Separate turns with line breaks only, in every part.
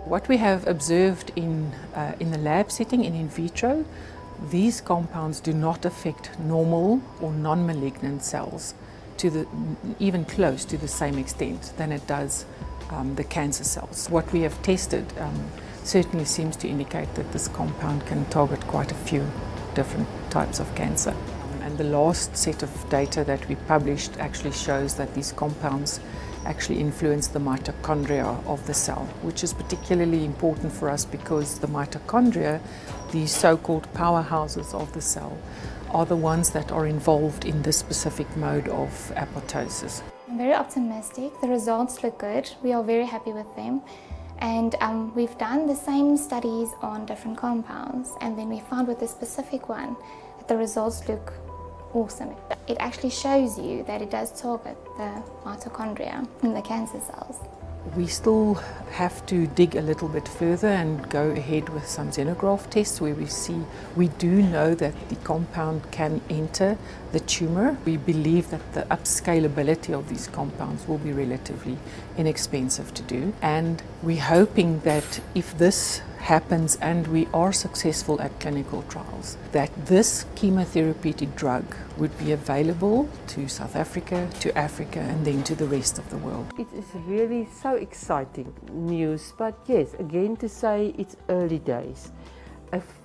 What we have observed in the lab setting and in vitro, these compounds do not affect normal or non-malignant cells even close to the same extent than it does the cancer cells. What we have tested certainly seems to indicate that this compound can target quite a few different types of cancer. And the last set of data that we published actually shows that these compounds actually influence the mitochondria of the cell, which is particularly important for us because the mitochondria, these so-called powerhouses of the cell, are the ones that are involved in this specific mode of apoptosis.
I'm very optimistic. The results look good. We are very happy with them. And we've done the same studies on different compounds, and then we found with this specific one that the results look awesome. It actually shows you that it does target the mitochondria in the cancer cells.
We still have to dig a little bit further and go ahead with some xenograft tests where we do know that the compound can enter the tumor. We believe that the upscalability of these compounds will be relatively inexpensive to do, and we're hoping that if this happens and we are successful at clinical trials, that this chemotherapeutic drug would be available to South Africa, to Africa, and then to the rest of the world.
It is really so exciting news, but yes, again to say it's early days.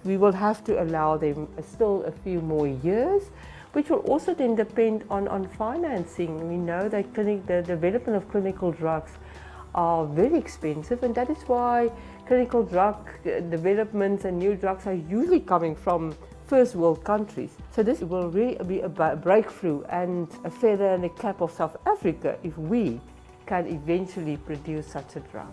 We will have to allow them still a few more years, which will also then depend on financing. We know that the development of clinical drugs are very expensive, and that is why clinical drug developments and new drugs are usually coming from first world countries. So this will really be a breakthrough and a feather in the cap of South Africa if we can eventually produce such a drug.